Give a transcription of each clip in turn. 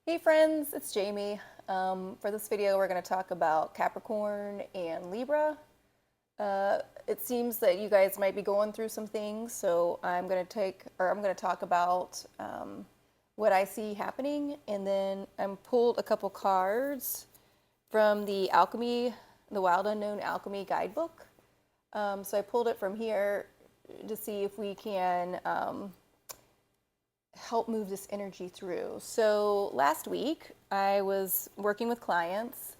Hey friends, it's Jamie. For this video, we're going to talk about Capricorn and Libra. It seems that you guys might be going through some things, so I'm going to talk about what I see happening, and then I pulled a couple cards from the Alchemy, the Wild Unknown Alchemy guidebook. So I pulled it from here to see if we can help move this energy through. So last week I was working with clients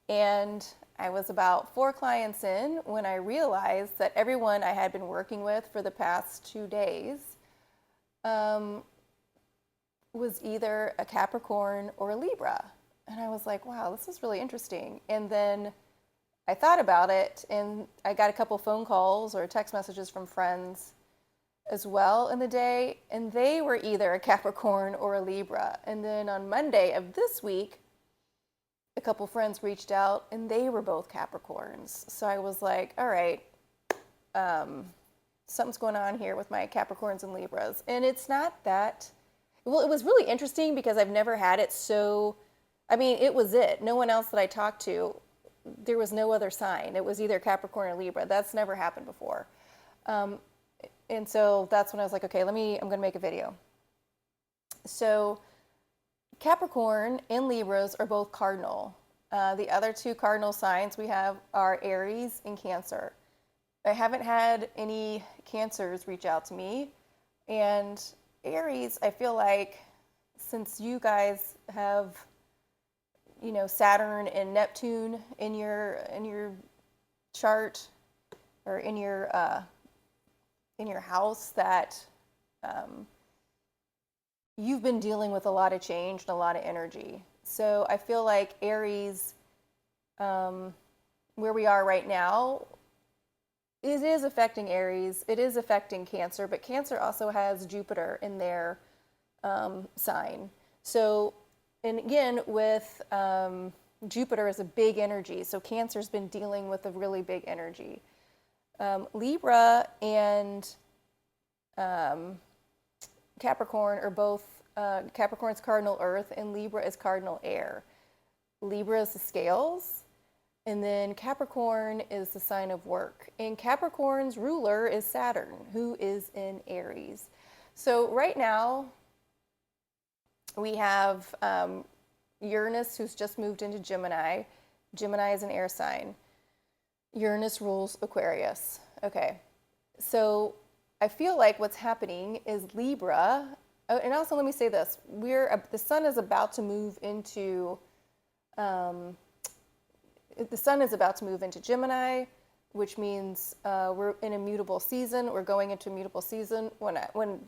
and I was about 4 clients in when I realized that everyone I had been working with for the past 2 days was either a Capricorn or a Libra. And I was like, wow, this is really interesting. And then I thought about it and I got a couple phone calls or text messages from friends as well in the day, and they were either a Capricorn or a Libra. And then on Monday of this week, a couple friends reached out and they were both Capricorns. So I was like, all right, something's going on here with my Capricorns and Libras. And it's not that, well, it was really interesting because I've never had it so, it was it. No one else that I talked to, there was no other sign. It was either Capricorn or Libra. That's never happened before. And so that's when I was like, okay, I'm going to make a video. So Capricorn and Libras are both cardinal. The other 2 cardinal signs we have are Aries and Cancer. I haven't had any Cancers reach out to me. And Aries, I feel like since you guys have, Saturn and Neptune in your chart or in your house, that you've been dealing with a lot of change and a lot of energy. So I feel like Aries, where we are right now, it is affecting Aries. It is affecting Cancer, but Cancer also has Jupiter in their sign. So, and again, with Jupiter is a big energy. So Cancer's been dealing with a really big energy. Libra and Capricorn are both, Capricorn's cardinal earth and Libra is cardinal air. Libra is the scales, and then Capricorn is the sign of work. And Capricorn's ruler is Saturn, who is in Aries. So right now, we have Uranus, who's just moved into Gemini. Gemini is an air sign. Uranus rules Aquarius. Okay, so I feel like what's happening is Libra, and also let me say this: the sun is about to move into Gemini, which means we're in a mutable season. We're going into a mutable season. When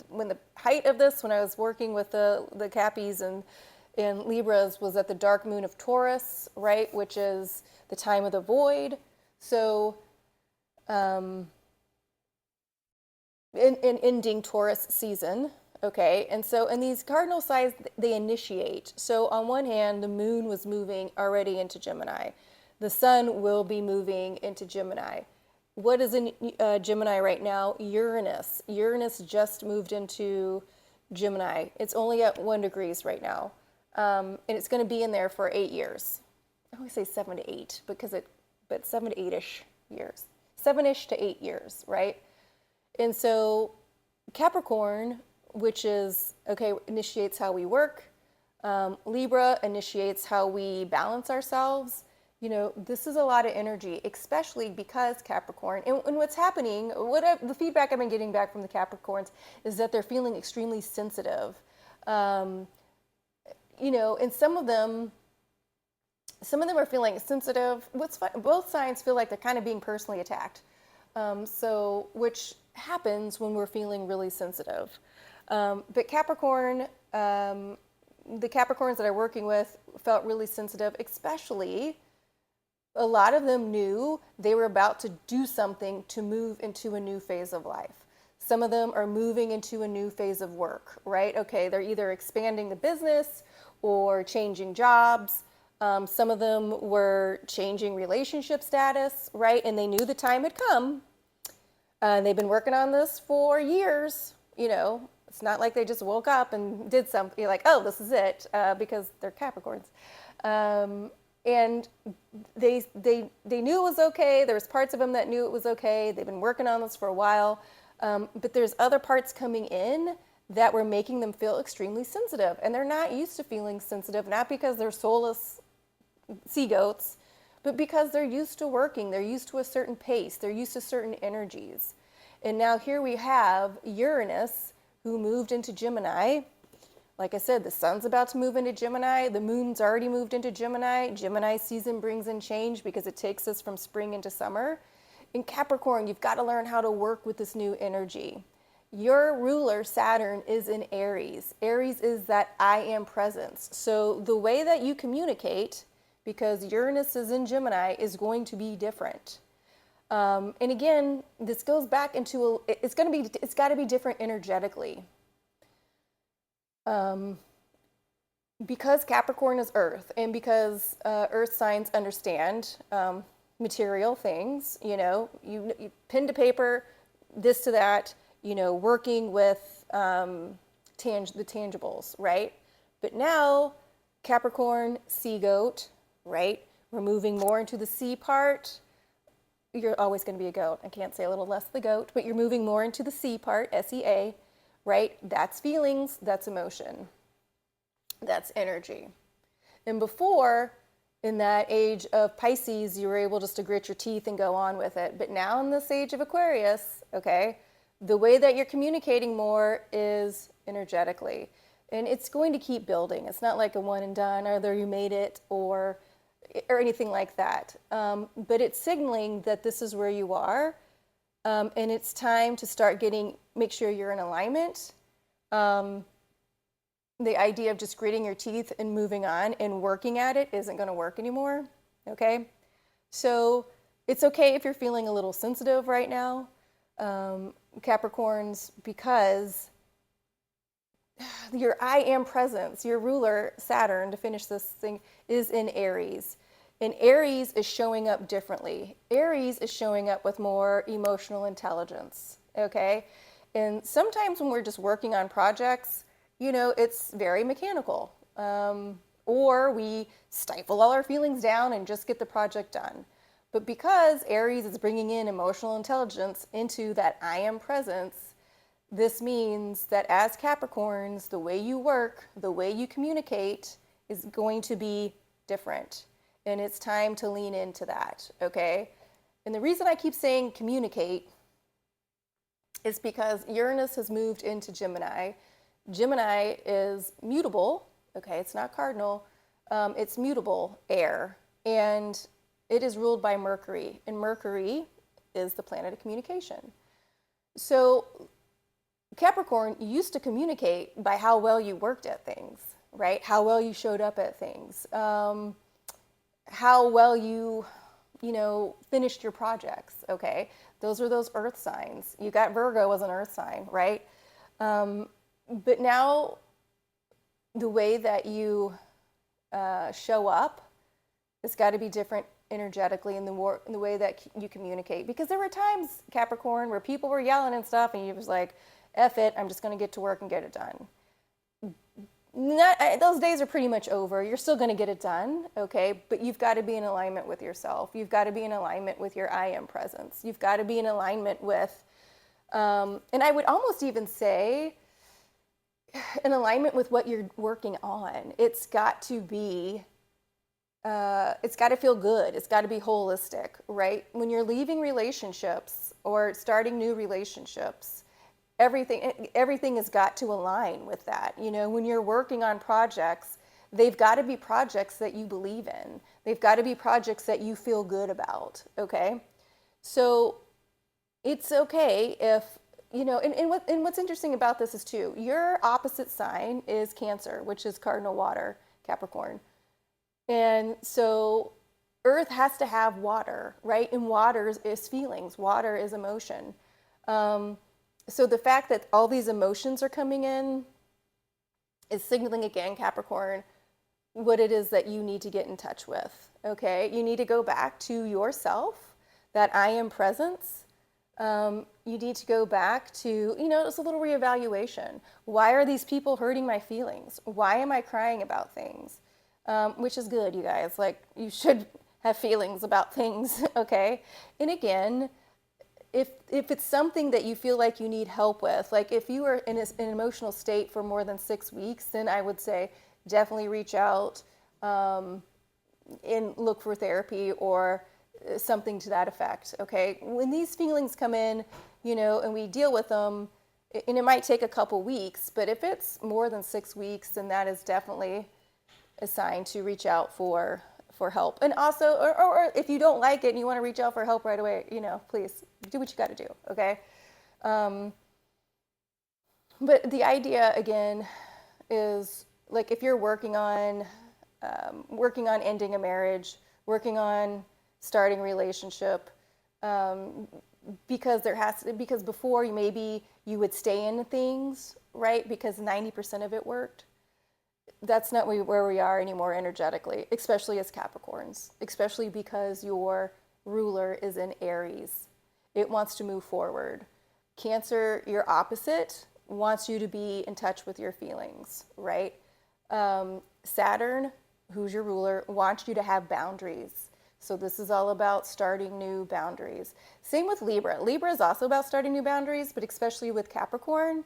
the height of this, when I was working with the Cappies and Libras, was at the dark moon of Taurus, right, which is the time of the void. So, in ending Taurus season, okay? And so, in these cardinal signs, they initiate. So, on one hand, the moon was moving already into Gemini. The sun will be moving into Gemini. What is in Gemini right now? Uranus. Uranus just moved into Gemini. It's only at 1 degrees right now. And it's going to be in there for 8 years. I always say 7 to 8 but 7 to 8-ish years. 7-ish to 8 years, right? And so Capricorn, which is, okay, initiates how we work. Libra initiates how we balance ourselves. This is a lot of energy, especially because Capricorn, and what's happening, the feedback I've been getting back from the Capricorns is that they're feeling extremely sensitive. And some of them are feeling sensitive. Both signs feel like they're kind of being personally attacked. Which happens when we're feeling really sensitive. But Capricorn, the Capricorns that I'm working with felt really sensitive, especially a lot of them knew they were about to do something to move into a new phase of life. Some of them are moving into a new phase of work, right? Okay, they're either expanding the business or changing jobs. Some of them were changing relationship status, right? And they knew the time had come. They've been working on this for years, It's not like they just woke up and did something. You're like, oh, this is it, because they're Capricorns. And they knew it was okay. There was parts of them that knew it was okay. They've been working on this for a while. But there's other parts coming in that were making them feel extremely sensitive. And they're not used to feeling sensitive, not because they're soulless sea goats, but because they're used to working. They're used to a certain pace. They're used to certain energies. And now here we have Uranus, who moved into Gemini. Like I said, the sun's about to move into Gemini. The moon's already moved into Gemini. Gemini season brings in change because it takes us from spring into summer. In Capricorn, you've got to learn how to work with this new energy. Your ruler, Saturn, is in Aries. Aries is that I am presence. So the way that you communicate, because Uranus is in Gemini, is going to be different. And again, this goes back into, it's got to be different energetically. Because Capricorn is Earth, and because Earth signs understand material things, you pen to paper, this to that, working with the tangibles, right? But now Capricorn, sea goat, right? We're moving more into the sea part. You're always going to be a goat. I can't say a little less the goat, but you're moving more into the sea part, S-E-A. Right? That's feelings, that's emotion, that's energy. And before, in that age of Pisces, you were able just to grit your teeth and go on with it. But now in this age of Aquarius, okay, the way that you're communicating more is energetically. And it's going to keep building. It's not like a one and done, either you made it or anything like that. But it's signaling that this is where you are. And it's time to start make sure you're in alignment. The idea of just gritting your teeth and moving on and working at it isn't going to work anymore, okay? So it's okay if you're feeling a little sensitive right now, Capricorns, because your I am presence, your ruler, Saturn, to finish this thing, is in Aries. And Aries is showing up differently. Aries is showing up with more emotional intelligence, okay? And sometimes when we're just working on projects, it's very mechanical. Or we stifle all our feelings down and just get the project done. But because Aries is bringing in emotional intelligence into that I am presence, this means that as Capricorns, the way you work, the way you communicate is going to be different. And it's time to lean into that, okay? And the reason I keep saying communicate is because Uranus has moved into Gemini. Gemini is mutable, okay? It's not cardinal. It's mutable air. And it is ruled by Mercury. And Mercury is the planet of communication. So Capricorn used to communicate by how well you worked at things, right? How well you showed up at things. How well you finished your projects, okay? Those are those earth signs. You got Virgo as an earth sign, right? But now the way that you show up has got to be different energetically in the way that you communicate. Because there were times, Capricorn, where people were yelling and stuff, and you was like, F it, I'm just going to get to work and get it done. Those days are pretty much over. You're still going to get it done, okay? But you've got to be in alignment with yourself. You've got to be in alignment with your I am presence. You've got to be in alignment with, and I would almost even say, in alignment with what you're working on. It's got to be, it's got to feel good. It's got to be holistic, right? When you're leaving relationships or starting new relationships, everything has got to align with that. When you're working on projects, they've got to be projects that you believe in. They've got to be projects that you feel good about, okay? So it's okay if, and what's interesting about this is too, your opposite sign is Cancer, which is cardinal water, Capricorn. And so Earth has to have water, right? And water is feelings. Water is emotion. So the fact that all these emotions are coming in is signaling again, Capricorn, what it is that you need to get in touch with, okay? You need to go back to yourself, that I am presence, You need to go back to, it's a little reevaluation. Why are these people hurting my feelings? Why am I crying about things? Which is good, you guys. Like, you should have feelings about things, okay? And again, if it's something that you feel like you need help with, like if you are in an emotional state for more than 6 weeks, then I would say definitely reach out and look for therapy or something to that effect, okay? When these feelings come in, and we deal with them, and it might take a couple weeks, but if it's more than 6 weeks, then that is definitely a sign to reach out for help. And also, or if you don't like it and you want to reach out for help right away, please do what you got to do, okay? But the idea again is like if you're working on ending a marriage, working on starting a relationship, because before maybe you would stay in things, right? Because 90% of it worked. That's not where we are anymore energetically, especially as Capricorns, especially because your ruler is in Aries. It wants to move forward. Cancer, your opposite, wants you to be in touch with your feelings, right? Saturn, who's your ruler, wants you to have boundaries. So this is all about starting new boundaries. Same with Libra. Libra is also about starting new boundaries, but especially with Capricorn.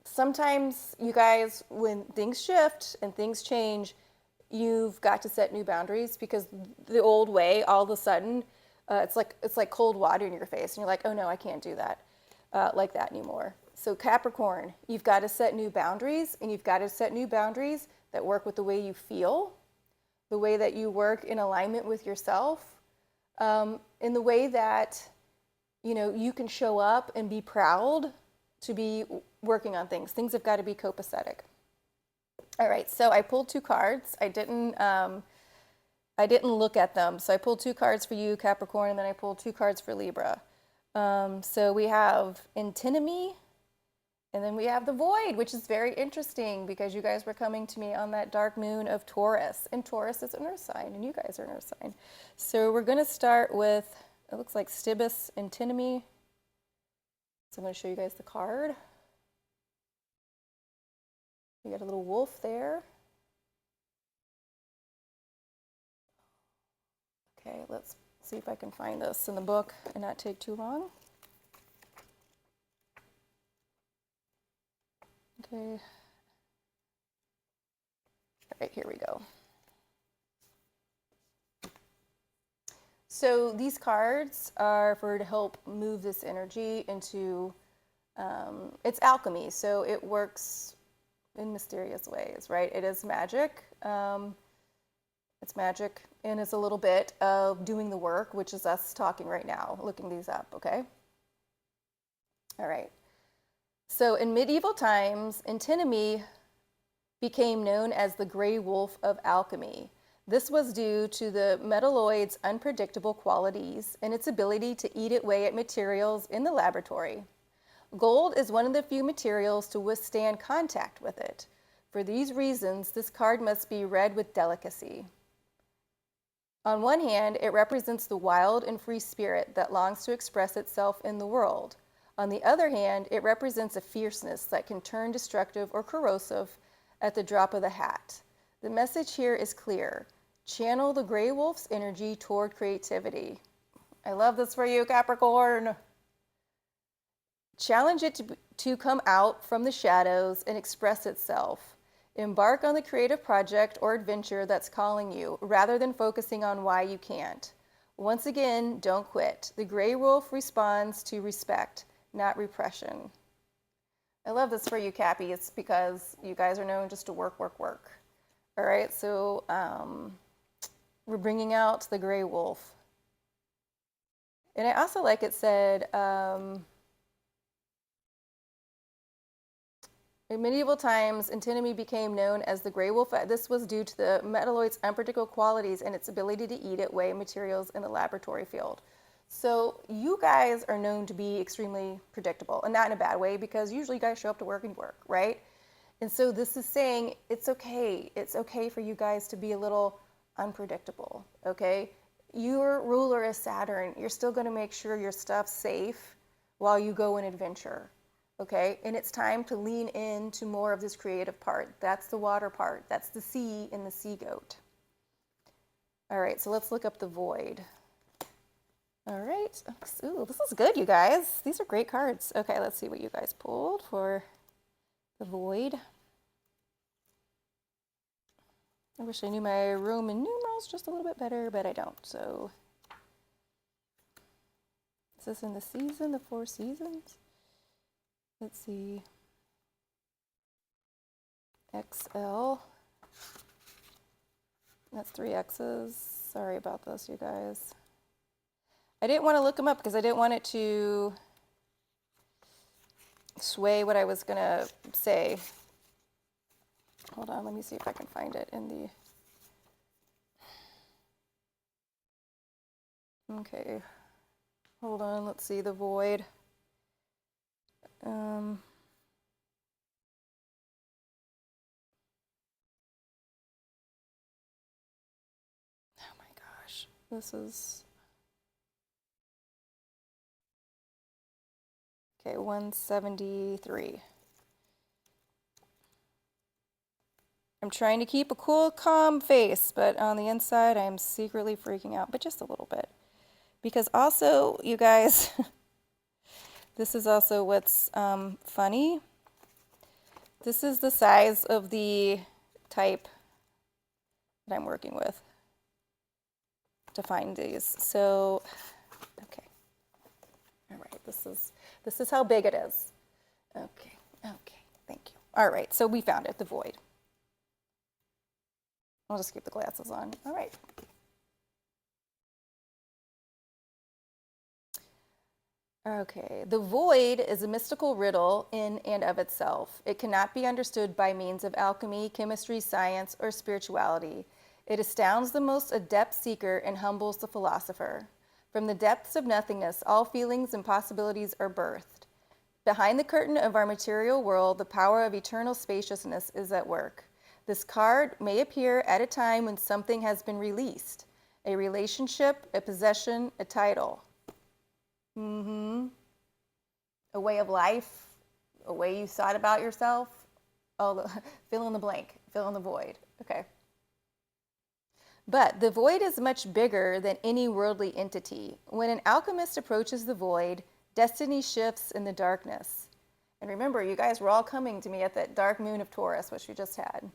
Sometimes you guys, when things shift and things change, you've got to set new boundaries because the old way, all of a sudden, it's like cold water in your face, and you're like, oh no, I can't do that like that anymore. So Capricorn, you've got to set new boundaries, and you've got to set new boundaries that work with the way you feel, the way that you work in alignment with yourself, in the way that you can show up and be proud to be working on things. Things have got to be copacetic. All right, so I pulled 2 cards. I didn't look at them. So I pulled 2 cards for you, Capricorn, and then I pulled 2 cards for Libra. So we have Antinomy, and then we have the Void, which is very interesting because you guys were coming to me on that dark moon of Taurus, and Taurus is an earth sign, and you guys are an earth sign. So we're going to start with, it looks like Stibus Antinomy. So I'm going to show you guys the card. You got a little wolf there. Okay, let's see if I can find this in the book and not take too long. Okay. All right, here we go. So these cards are to help move this energy into, it's alchemy, so it works in mysterious ways, right? It is magic. It's magic, and it's a little bit of doing the work, which is us talking right now, looking these up, okay? All right. So in medieval times, Antinomy became known as the gray wolf of alchemy. This was due to the metalloid's unpredictable qualities and its ability to eat away at materials in the laboratory. Gold is one of the few materials to withstand contact with it. For these reasons, this card must be read with delicacy. On one hand, it represents the wild and free spirit that longs to express itself in the world. On the other hand, it represents a fierceness that can turn destructive or corrosive at the drop of the hat. The message here is clear. Channel the gray wolf's energy toward creativity. I love this for you, Capricorn. Challenge it to come out from the shadows and express itself. Embark on the creative project or adventure that's calling you, rather than focusing on why you can't. Once again, don't quit. The gray wolf responds to respect, not repression. I love this for you, Cappy. It's because you guys are known just to work, work, work. All right, so we're bringing out the gray wolf. And I also like it said, in medieval times, Antinomy became known as the gray wolf. This was due to the metalloid's unpredictable qualities and its ability to eat away materials in the laboratory field. So you guys are known to be extremely predictable, and not in a bad way, because usually you guys show up to work and work, right? And so this is saying it's okay. It's okay for you guys to be a little unpredictable, okay? Your ruler is Saturn. You're still going to make sure your stuff's safe while you go and adventure. Okay? And it's time to lean into more of this creative part. That's the water part. That's the sea in the sea goat. All right, so let's look up the void. All right. Ooh, this is good, you guys. These are great cards. Okay, let's see what you guys pulled for the void. I wish I knew my Roman numerals just a little bit better, but I don't. So, is this in the season, the 4 seasons? Let's see. XL. That's 3 X's. Sorry about this, you guys. I didn't want to look them up because I didn't want it to sway what I was going to say. Hold on, let me see if I can find it in the... Okay, hold on, let's see, the void. Oh my gosh, this is... Okay, 173. I'm trying to keep a cool, calm face, but on the inside, I'm secretly freaking out, but just a little bit. Because also, you guys, this is also what's funny. This is the size of the type that I'm working with to find these. So, okay. All right, this is how big it is. Okay, thank you. All right, so we found it, the void. I'll just keep the glasses on. All right. Okay, the void is a mystical riddle in and of itself. It cannot be understood by means of alchemy, chemistry, science, or spirituality. It astounds the most adept seeker and humbles the philosopher. From the depths of nothingness, all feelings and possibilities are birthed. Behind the curtain of our material world, the power of eternal spaciousness is at work. This card may appear at a time when something has been released. A relationship, a possession, a title. A way of life, a way you thought about yourself. Oh, fill in the blank, fill in the void. Okay. But the void is much bigger than any worldly entity. When an alchemist approaches the void, destiny shifts in the darkness. And remember, you guys were all coming to me at that dark moon of Taurus, which we just had.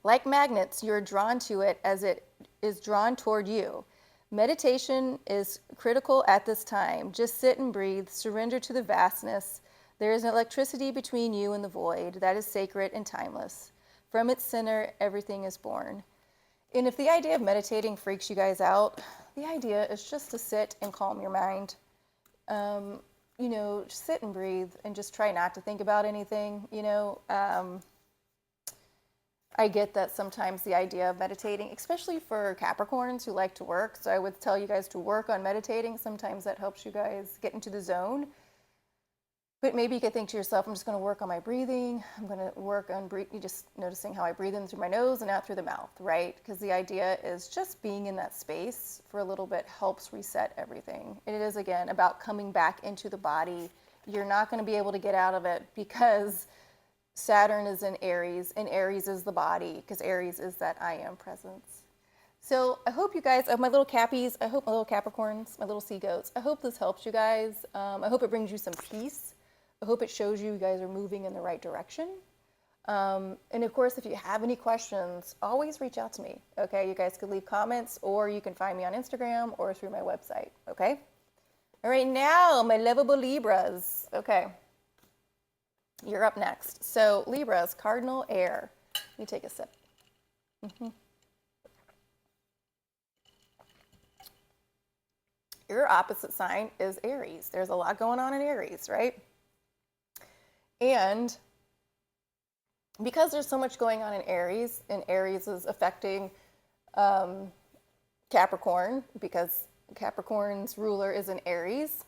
Like magnets, you're drawn to it as it is drawn toward you. Meditation is critical at this time. Just sit and breathe, surrender to the vastness. There is an electricity between you and the void that is sacred and timeless. From its center, everything is born. And if the idea of meditating freaks you guys out, the idea is just to sit and calm your mind. Just sit and breathe and just try not to think about anything, I get that sometimes the idea of meditating, especially for Capricorns who like to work, so I would tell you guys to work on meditating. Sometimes that helps you guys get into the zone. But maybe you could think to yourself, I'm just going to work on my breathing. I'm going to work on just noticing how I breathe in through my nose and out through the mouth, right? Because the idea is just being in that space for a little bit helps reset everything. It is, again, about coming back into the body. You're not going to be able to get out of it because Saturn is in Aries, and Aries is the body, because Aries is that I am presence. So I hope you guys, my little Cappies, I hope my little Capricorns, my little sea goats, I hope this helps you guys. I hope it brings you some peace. I hope it shows you guys are moving in the right direction. And of course, if you have any questions, always reach out to me, okay? You guys can leave comments, or you can find me on Instagram or through my website, okay? All right, now, my lovable Libras, okay. You're up next. So Libras, Cardinal, air. Let me take a sip. Your opposite sign is Aries. There's a lot going on in Aries, right? And because there's so much going on in Aries, and Aries is affecting Capricorn, because Capricorn's ruler is in Aries,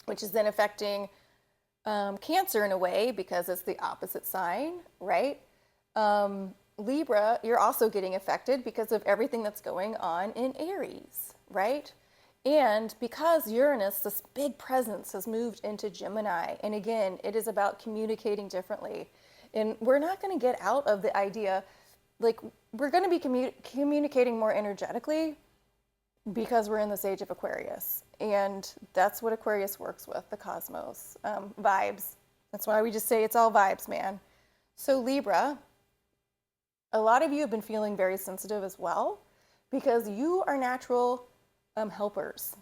which is then affecting Cancer in a way because it's the opposite sign, right? Libra, you're also getting affected because of everything that's going on in Aries, right? And because Uranus, this big presence, has moved into Gemini, and again, it is about communicating differently. And we're not going to get out of the idea, like, we're going to be communicating more energetically because we're in this age of Aquarius. And that's what Aquarius works with, the cosmos, vibes. That's why we just say it's all vibes, man. So Libra, a lot of you have been feeling very sensitive as well because you are natural helpers.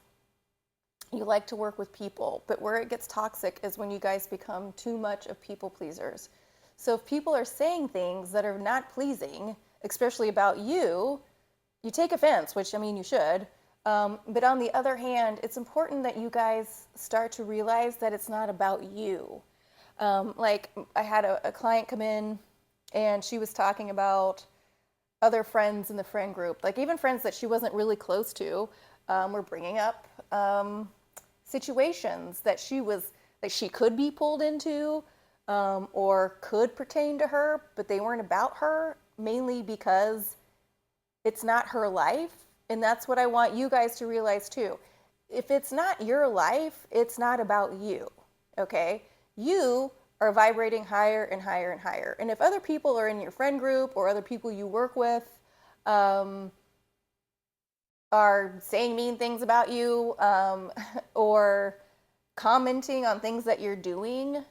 You like to work with people, but where it gets toxic is when you guys become too much of people pleasers. So if people are saying things that are not pleasing, especially about you, you take offense, which I mean you should. But on the other hand, it's important that you guys start to realize that it's not about you. Like I had a client come in and she was talking about other friends in the friend group, like even friends that she wasn't really close to, were bringing up situations that she could be pulled into, or could pertain to her, but they weren't about her, mainly because it's not her life. And that's what I want you guys to realize too. If it's not your life, it's not about you, okay? You are vibrating higher and higher and higher. And if other people are in your friend group or other people you work with are saying mean things about you, or commenting on things that you're doing,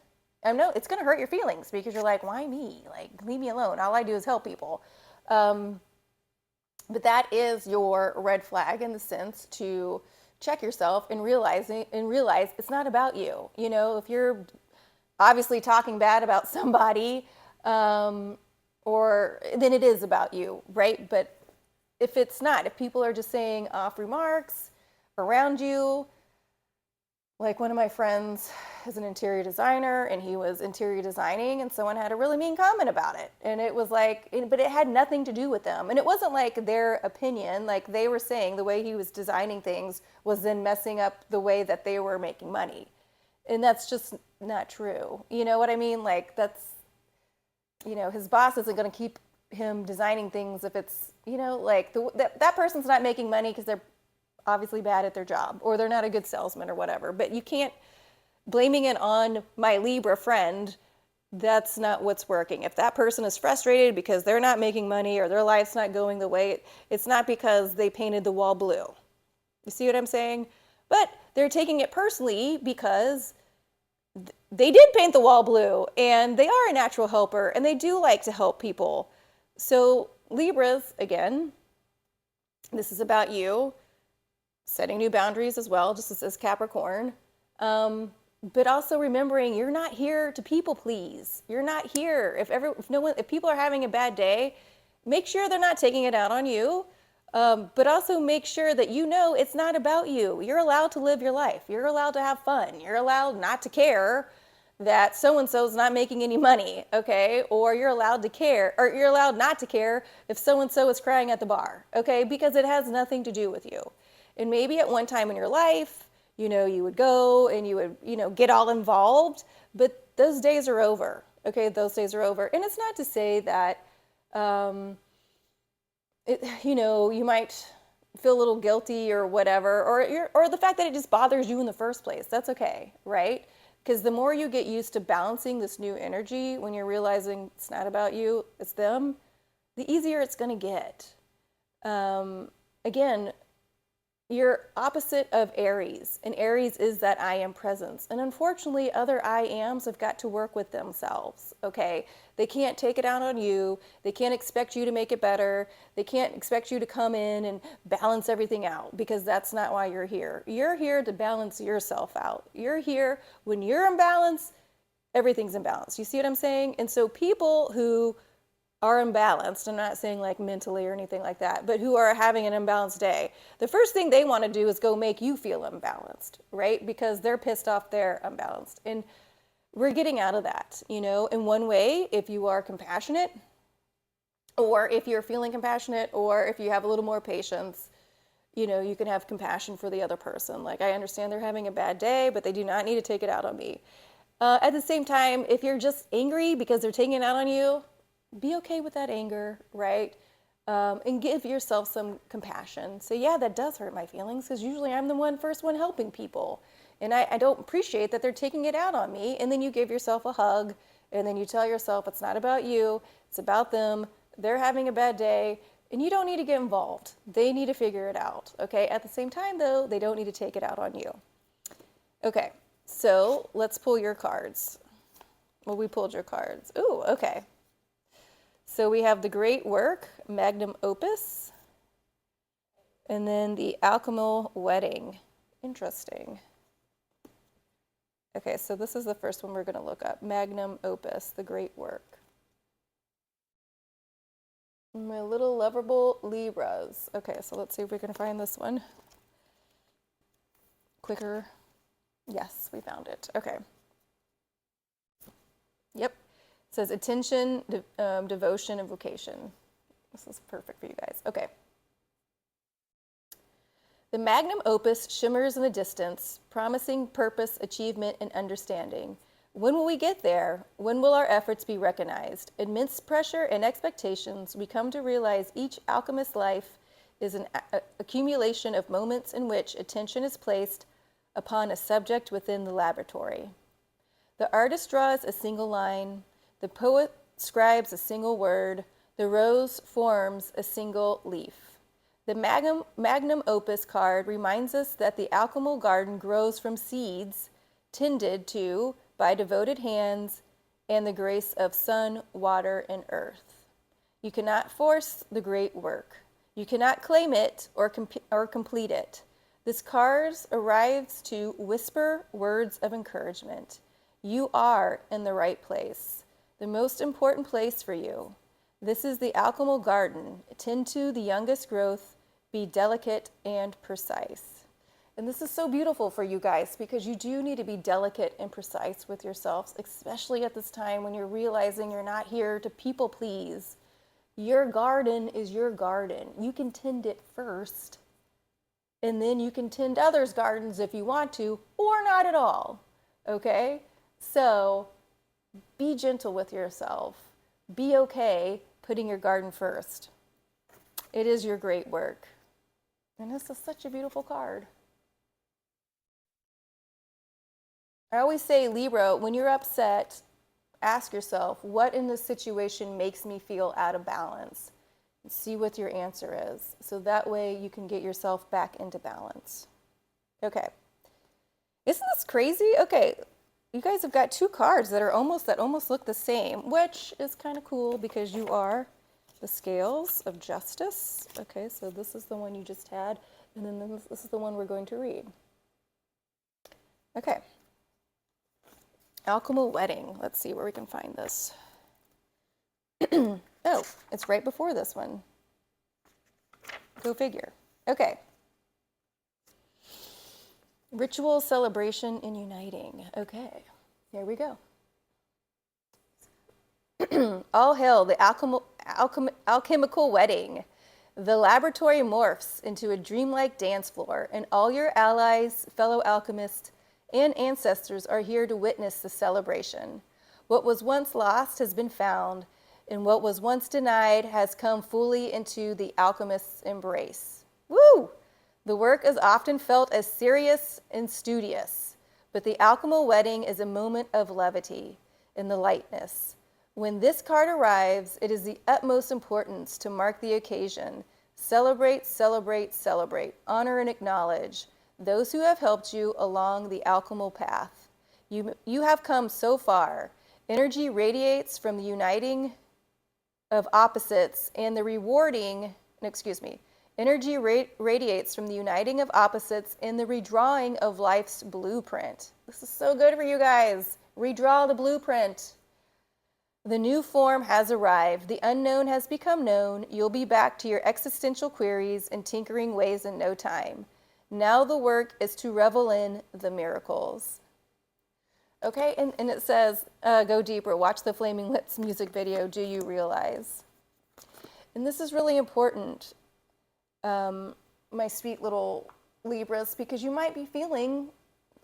I know it's going to hurt your feelings because you're like, why me? Like, leave me alone. All I do is help people. But that is your red flag in the sense to check yourself and realize it's not about you. You know, if you're obviously talking bad about somebody, or then it is about you, right? But if it's not, if people are just saying off remarks around you, like one of my friends is an interior designer and he was interior designing and someone had a really mean comment about it. And it was like, but it had nothing to do with them. And it wasn't like their opinion, like they were saying the way he was designing things was then messing up the way that they were making money. And that's just not true. You know what I mean? Like that's, you know, his boss isn't going to keep him designing things if it's, you know, like that person's not making money because they're obviously bad at their job or they're not a good salesman or whatever. But you can't blaming it on my Libra friend. That's not what's working. If that person is frustrated because they're not making money or their life's not going the way, it's not because they painted the wall blue. You see what I'm saying? But they're taking it personally because they did paint the wall blue and they are a natural helper and they do like to help people. So Libras, again, this is about you setting new boundaries as well, just as Capricorn. But also remembering you're not here to people please. You're not here. If people are having a bad day, make sure they're not taking it out on you. But also make sure that you know it's not about you. You're allowed to live your life. You're allowed to have fun. You're allowed not to care that so-and-so's not making any money, okay? Or you're allowed to care, or you're allowed not to care if so-and-so is crying at the bar, okay? Because it has nothing to do with you. And maybe at one time in your life, you know, you would go and you would, you know, get all involved, but those days are over, okay? Those days are over. And it's not to say that, you know, you might feel a little guilty or whatever, or the fact that it just bothers you in the first place. That's okay, right? Because the more you get used to balancing this new energy, when you're realizing it's not about you, it's them, the easier it's going to get. Again, you're opposite of Aries, and Aries is that I am presence. And unfortunately, other I ams have got to work with themselves, okay? They can't take it out on you. They can't expect you to make it better. They can't expect you to come in and balance everything out because that's not why you're here. You're here to balance yourself out. You're here when you're in balance, everything's in balance. You see what I'm saying? And so people who are imbalanced, I'm not saying like mentally or anything like that, but who are having an imbalanced day, the first thing they want to do is go make you feel imbalanced, right? Because they're pissed off they're imbalanced. And we're getting out of that, you know, in one way, if you are compassionate, or if you're feeling compassionate, or if you have a little more patience, you know, you can have compassion for the other person. Like, I understand they're having a bad day, but they do not need to take it out on me. At the same time, if you're just angry because they're taking it out on you, Be okay with that anger, right? And give yourself some compassion. So yeah, that does hurt my feelings because usually I'm the first one helping people. And I don't appreciate that they're taking it out on me. And then you give yourself a hug and then you tell yourself it's not about you, it's about them. They're having a bad day and you don't need to get involved. They need to figure it out, okay? At the same time though, they don't need to take it out on you. Okay, so let's pull your cards. Well, we pulled your cards. Ooh, okay. So we have the great work, magnum opus, and then the alchemical wedding. Interesting. Okay, so this is the first one we're going to look up, magnum opus, the great work. My little lovable Libras. Okay, so let's see if we can find this one quicker. Yes, we found it. Okay. Yep. It says attention, devotion, and vocation. This is perfect for you guys. Okay. The magnum opus shimmers in the distance, promising purpose, achievement, and understanding. When will we get there? When will our efforts be recognized? Amidst pressure and expectations, we come to realize each alchemist's life is an accumulation of moments in which attention is placed upon a subject within the laboratory. The artist draws a single line, the poet scribes a single word, the rose forms a single leaf. The magnum opus card reminds us that the alchemical garden grows from seeds tended to by devoted hands and the grace of sun, water, and earth. You cannot force the great work. You cannot claim it or complete it. This card arrives to whisper words of encouragement. You are in the right place, the most important place for you. This is the alchemical garden. Tend to the youngest growth, be delicate and precise. And this is so beautiful for you guys because you do need to be delicate and precise with yourselves, especially at this time when you're realizing you're not here to people please. Your garden is your garden. You can tend it first, and then you can tend others' gardens if you want to, or not at all, okay? So be gentle with yourself. Be okay putting your garden first. It is your great work. And this is such a beautiful card. I always say, Libra, when you're upset, ask yourself, what in this situation makes me feel out of balance? And see what your answer is. So that way you can get yourself back into balance. Okay. Isn't this crazy? Okay. You guys have got two cards that almost look the same, which is kind of cool because you are the scales of justice. Okay, so this is the one you just had, and then this is the one we're going to read. Okay. Alchemical wedding. Let's see where we can find this. Oh, it's right before this one. Go figure. Okay. Ritual, celebration, and uniting. Okay, here we go. All hail the alchemical wedding. The laboratory morphs into a dreamlike dance floor, and all your allies, fellow alchemists, and ancestors are here to witness the celebration. What was once lost has been found, and what was once denied has come fully into the alchemist's embrace. Woo! The work is often felt as serious and studious, but the alchemical wedding is a moment of levity in the lightness. When this card arrives, it is the utmost importance to mark the occasion. Celebrate, celebrate, celebrate. Honor and acknowledge those who have helped you along the alchemical path. You have come so far. Energy radiates from the uniting of opposites and the Energy radiates from the uniting of opposites and the redrawing of life's blueprint. This is so good for you guys. Redraw the blueprint. The new form has arrived. The unknown has become known. You'll be back to your existential queries and tinkering ways in no time. Now the work is to revel in the miracles. Okay, and it says, go deeper. Watch the Flaming Lips music video. Do you realize? And this is really important. My sweet little Libras, because you might be feeling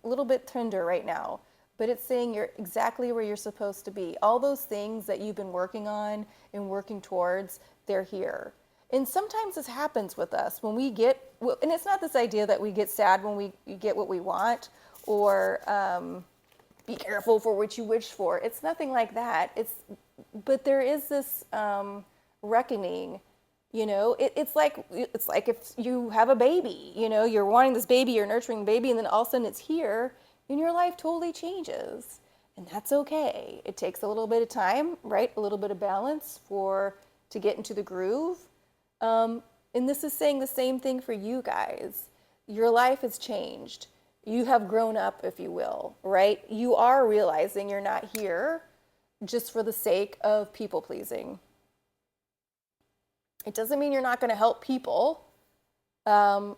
a little bit tender right now. but it's saying you're exactly where you're supposed to be. All those things that you've been working on and working towards, they're here. And sometimes this happens with us when we get, and it's not this idea that we get sad when we get what we want, or be careful for what you wish for. It's nothing like that. But there is this reckoning. It's like if you have a baby. You're wanting this baby, you're nurturing the baby, and then all of a sudden it's here, and your life totally changes, and that's okay. It takes a little bit of time, right? A little bit of balance to get into the groove. And this is saying the same thing for you guys. Your life has changed. You have grown up, if you will, right? You are realizing you're not here just for the sake of people pleasing. It doesn't mean you're not going to help people, but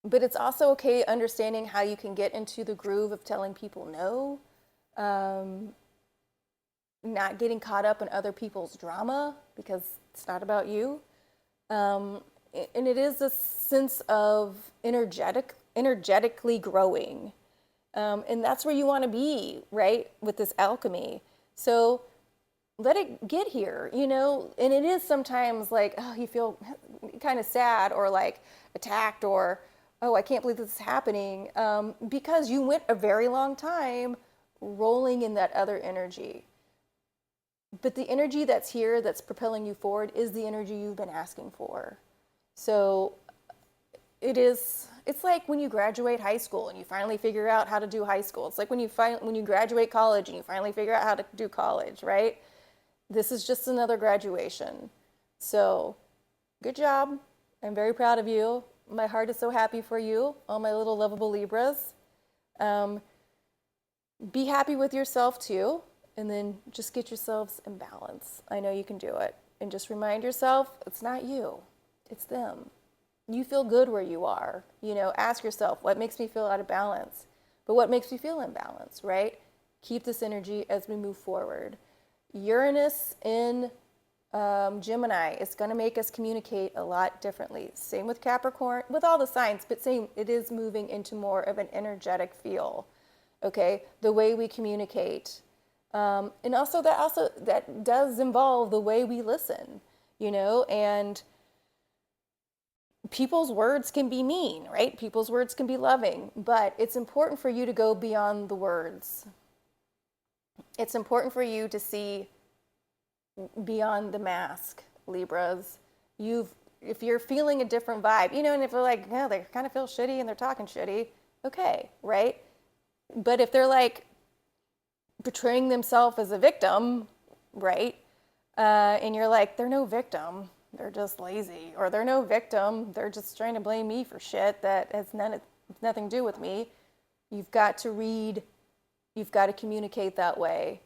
it's also okay understanding how you can get into the groove of telling people no, not getting caught up in other people's drama because it's not about you. And it is a sense of energetically growing. And that's where you want to be, right? With this alchemy. So let it get here, and it is sometimes like, oh, you feel kind of sad or like attacked or, oh, I can't believe this is happening, because you went a very long time rolling in that other energy. But the energy that's here, that's propelling you forward, is the energy you've been asking for. So it's like when you graduate high school and you finally figure out how to do high school. It's like when you graduate college and you finally figure out how to do college, right? This is just another graduation. So good job. I'm very proud of you. My heart is so happy for you, all my little lovable Libras. Be happy with yourself too, and then just get yourselves in balance. I know you can do it. And just remind yourself, it's not you, it's them. You feel good where you are. Ask yourself, what makes me feel out of balance? But what makes me feel in balance, right? Keep this energy as we move forward. Uranus in Gemini is going to make us communicate a lot differently. Same with Capricorn, with all the signs, but it is moving into more of an energetic feel, okay? The way we communicate. And also that does involve the way we listen, and people's words can be mean, right? People's words can be loving, but it's important for you to go beyond the words. It's important for you to see beyond the mask, Libras. If you're feeling a different vibe, and if they're like, yeah, they kind of feel shitty and they're talking shitty, okay, right? But if they're like portraying themselves as a victim, right? And you're like, they're no victim, they're just lazy, or they're no victim, they're just trying to blame me for shit that has nothing to do with me. You've got to read. You've got to communicate that way.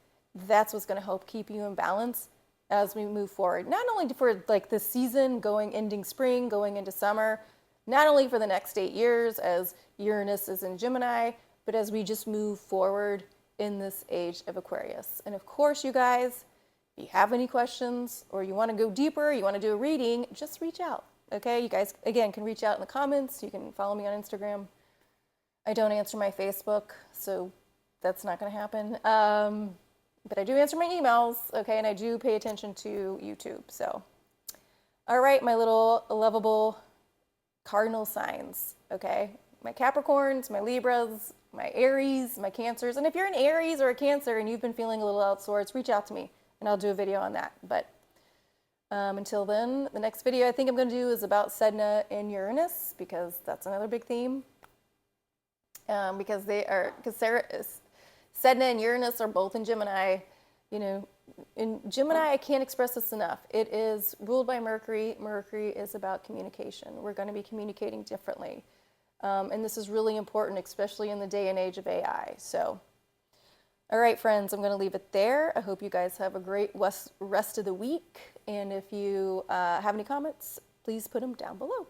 That's what's going to help keep you in balance as we move forward. Not only for like this season ending spring, going into summer, not only for the next 8 years as Uranus is in Gemini, but as we just move forward in this age of Aquarius. And of course, you guys, if you have any questions or you want to go deeper, you want to do a reading, just reach out. Okay, you guys, again, can reach out in the comments. You can follow me on Instagram. I don't answer my Facebook, so that's not going to happen. But I do answer my emails, okay, and I do pay attention to YouTube. So, all right, my little lovable cardinal signs, okay? My Capricorns, my Libras, my Aries, my Cancers. And if you're an Aries or a Cancer and you've been feeling a little out of sorts, reach out to me, and I'll do a video on that. But until then, the next video I think I'm going to do is about Sedna and Uranus, because that's another big theme. Because Sedna and Uranus are both in Gemini. In Gemini, I can't express this enough. It is ruled by Mercury. Mercury is about communication. We're going to be communicating differently. And this is really important, especially in the day and age of AI. So, all right, friends, I'm going to leave it there. I hope you guys have a great rest of the week. And if you have any comments, please put them down below.